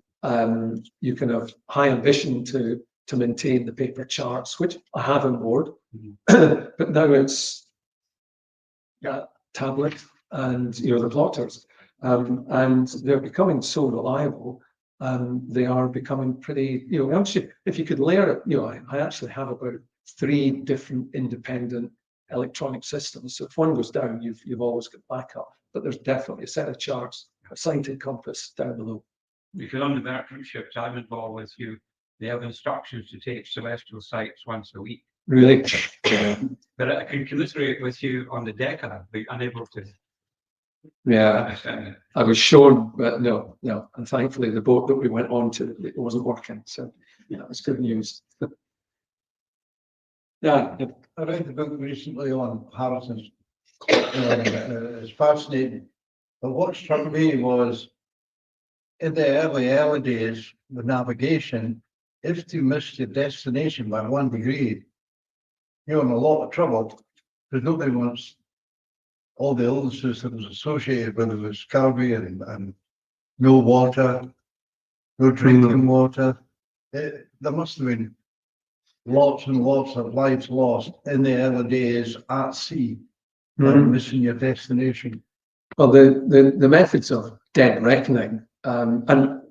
you can have high ambition to maintain the paper charts, which I have on board, but now it's tablet and the plotters, and they're becoming so reliable. They are becoming pretty, actually, if you could layer it, I actually have about 3 different independent electronic systems. So if one goes down, you've always got backup. But there's definitely a set of charts, a sighted compass down below. Because on the merchant ships I'm involved with you, they have instructions to take celestial sights once a week. Really? But I can commiserate with you on the deck, I'd be unable to. Yeah, I was shown, but no. And thankfully, the boat that we went on to, it wasn't working. So, yeah, it's good news. Yeah, I read the book recently on Harrison's. It's fascinating. But what struck me was in the early days with navigation, if you missed your destination by 1 degree, you're in a lot of trouble because nobody wants all the illnesses that was associated with it was scurvy and no water, no drinking water. There must have been lots and lots of lives lost in the early days at sea by missing your destination. Well, the methods of dead reckoning, and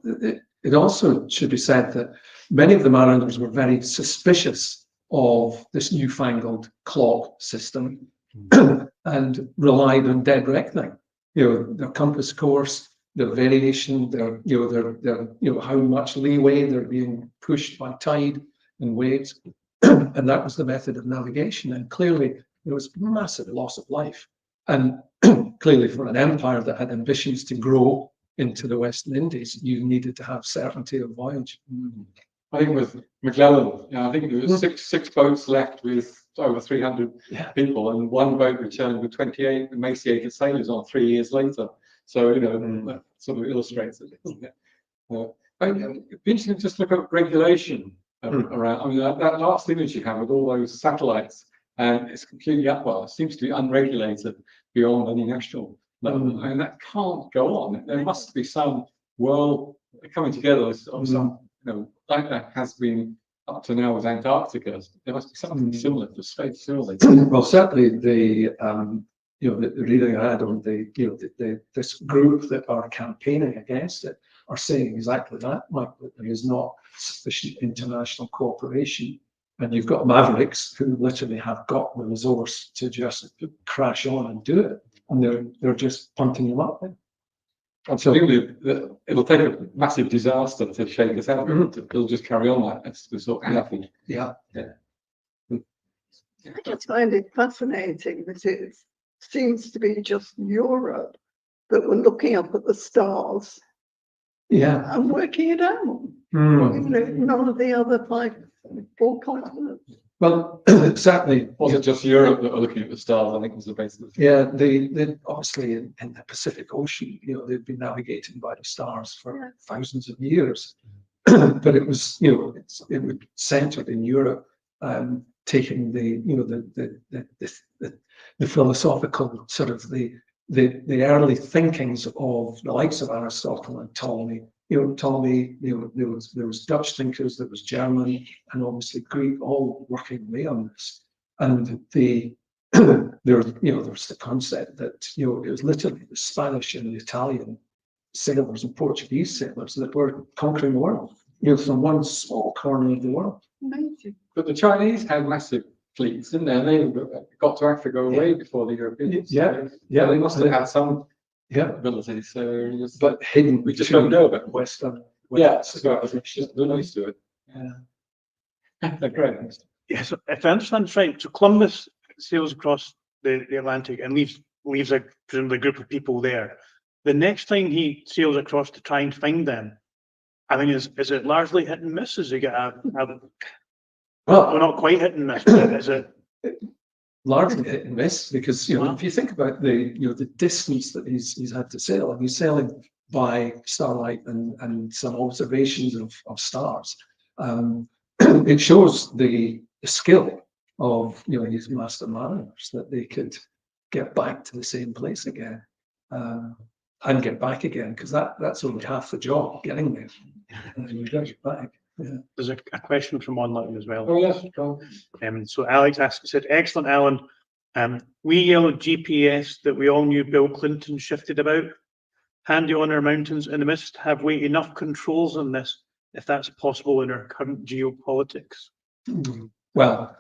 it also should be said that many of the mariners were very suspicious of this newfangled clock system and relied on dead reckoning. Their compass course, their variation, their how much leeway they're being pushed by tide and waves, and that was the method of navigation. And clearly, there was massive loss of life. And clearly, for an empire that had ambitions to grow into the Western Indies, you needed to have certainty of voyage. I think with McClellan, I think there was six boats left with over 300 people, and one boat returned with 28 emaciated sailors on 3 years later. So that sort of illustrates it, doesn't it? It'd be interesting to just look at regulation around. I mean, that last image you have with all those satellites, and it's completely it seems to be unregulated beyond any national level, and that can't go on. There must be some world coming together of some, like that has been up to now with Antarctica. There must be something similar to space, surely. Well, certainly the reading I had on this group that are campaigning against it are saying exactly that, Mike, that there is not sufficient international cooperation. And you've got mavericks who literally have got the resource to just crash on and do it, and they're just punting them up there. Absolutely, it'll take a massive disaster to shake us out. It'll just carry on like that's the sort of happening. Yeah. I just find it fascinating that it seems to be just Europe that we're looking up at the stars. Yeah. And working it out. None of the other 4 continents. Well, certainly It wasn't just Europe that were looking at the stars, I think was the basis. Yeah, they obviously in the Pacific Ocean, they've been navigating by the stars for thousands of years. But it was, it was centered in Europe, taking the philosophical sort of the early thinkings of the likes of Aristotle and Ptolemy. Ptolemy, there was Dutch thinkers, there was German, and obviously Greek, all working away on this. And there was the concept that it was literally the Spanish and the Italian sailors and Portuguese sailors that were conquering the world. From one small corner of the world. Amazing. But the Chinese had massive fleets, didn't they? And they got to Africa way before the Europeans. Yeah, So yeah, they must have had some yeah, ability. So it was, but hidden. we just don't know about it. Western. Yeah, so I was just used to it. Yeah. They're great. Yes, if I understand this right, so Columbus sails across the Atlantic and leaves a presumably group of people there. The next time he sails across to try and find them, I mean, is it largely hit and miss? Is it get well, not quite hit and miss, but is it? Largely hit and miss because Wow. if you think about the distance that he's had to sail, and he's sailing by starlight and some observations of stars, it shows the skill of his master mariners that they could get back to the same place again and get back again, because that's only half the job, getting there and you got to get back. Yeah. There's a question from online as well. Oh, yes. Go So Alex said, excellent, Alan. We yellow GPS that we all knew Bill Clinton shifted about. Handy on our mountains in the mist. Have we enough controls on this, if that's possible in our current geopolitics? Well,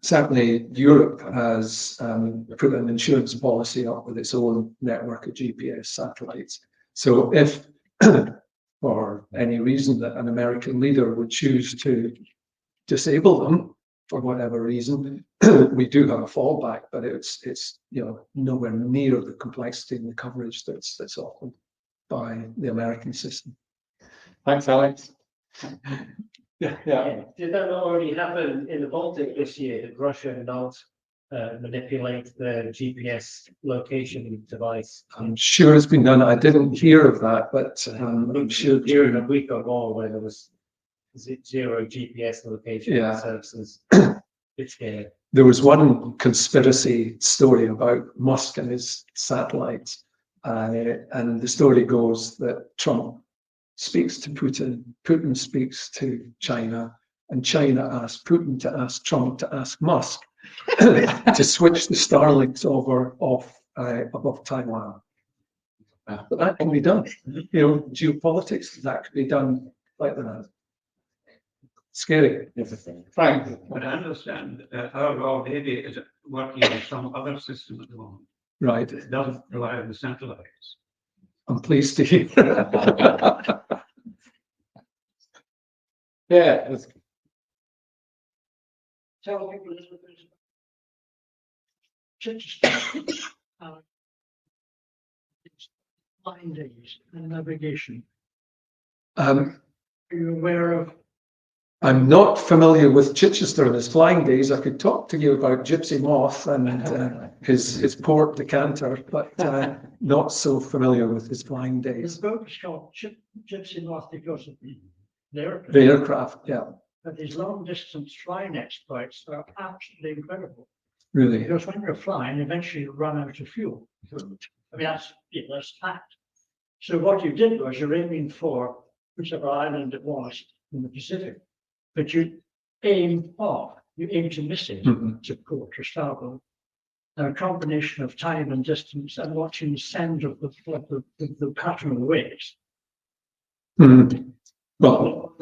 certainly Europe has put an insurance policy up with its own network of GPS satellites. So if for any reason that an American leader would choose to disable them for whatever reason, we do have a fallback, but it's nowhere near the complexity and the coverage that's offered by the American system. Thanks, Alex. Yeah. Did that not already happen in the Baltic this year? Did Russia not manipulate the GPS location device? I'm sure it's been done. I didn't hear of that, but I'm sure. During a week or more where there was zero GPS location Yeah. services. It's scary. There was one conspiracy story about Musk and his satellites, and the story goes that Trump speaks to Putin, Putin speaks to China, and China asked Putin to ask Trump to ask Musk to switch the Starlinks off above Taiwan. But that can be done. Geopolitics, that could be done like that. Scary. Frank. But I understand our Royal Navy is working on some other system at the moment. Right. It doesn't rely on the satellites. I'm pleased to hear. Yeah. That's, Tell people a little bit about flying days and navigation. Are you aware of? I'm not familiar with Chichester and his flying days. I could talk to you about Gypsy Moth and his port decanter, but not so familiar with his flying The days. boat is called Gypsy Moth because of the aircraft. The aircraft, yeah, But his long distance flying exploits are absolutely incredible. really. Because when you're flying, eventually you run out of fuel. I mean, that's fact. So what you did was you're aiming for whichever island it was in the Pacific, but you aim off, you aim to miss it, Mhm. to port or starboard. And a combination of time and distance and watching the send of the pattern of the waves. Mhm. Well,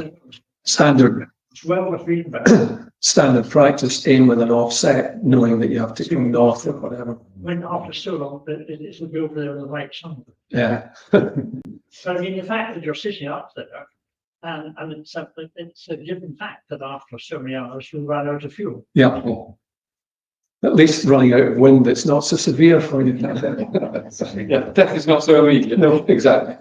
standard It's well worth reading about. standard practice, aim with an offset, knowing that you have to come north or whatever. When after so long, it'll be over there in the right sun. Yeah. So I mean, the fact that you're sitting up there, and it's a given fact that after so many hours you'll run out of fuel. Yeah. At least running out of wind that's not so severe for you. yeah, death is not so immediate. No, exactly.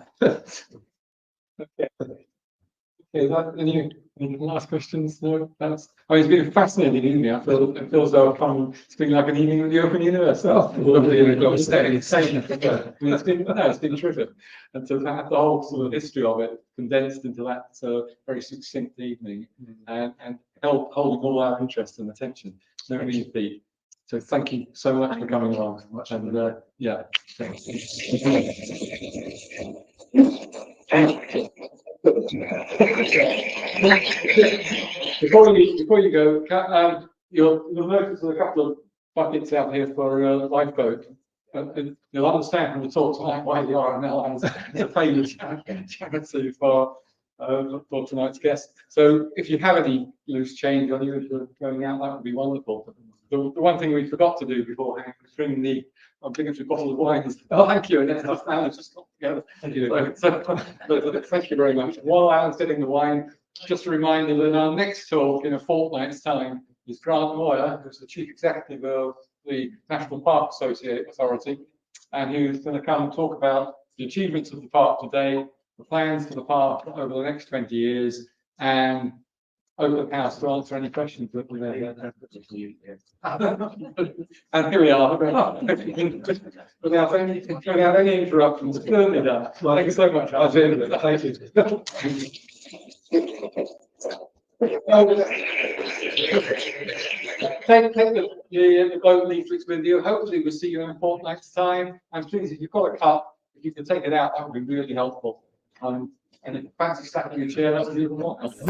Okay, any last questions? No, it's been a fascinating evening. I feel it feels though it's been like an evening with the open universe. Lovely and it's been terrific. And to have the whole sort of history of it condensed into that very succinct evening and holding all our interest and attention. No mean feat. So thank you so much for coming along. And yeah. Before you go, you'll notice there's a couple of buckets out here for lifeboat. And you'll understand from the talk tonight why the RML is a famous charity for for tonight's guest. So if you have any loose change on you, if you're going out, that would be wonderful. The one thing we forgot to do beforehand was bring the obligatory bottle of wine. Oh, thank you. And then Alan's just got together. Thank you. Thank you very much. While Alan's getting the wine, just a reminder that our next talk in a fortnight's time is Grant Moyer, who's the Chief Executive of the National Park Authority, and who's going to come and talk about the achievements of the park today, the plans for the park over the next 20 years, and open house to answer any questions that we may have. And here we are, without any interruptions. Clearly done. Thank you so much. Thank you. Take the boat leaflets with you. Hopefully we'll see you in a fortnight's time. And please, if you've got a cup, if you can take it out, that would be really helpful. And if you fancy stacking your chair, that would be even more helpful.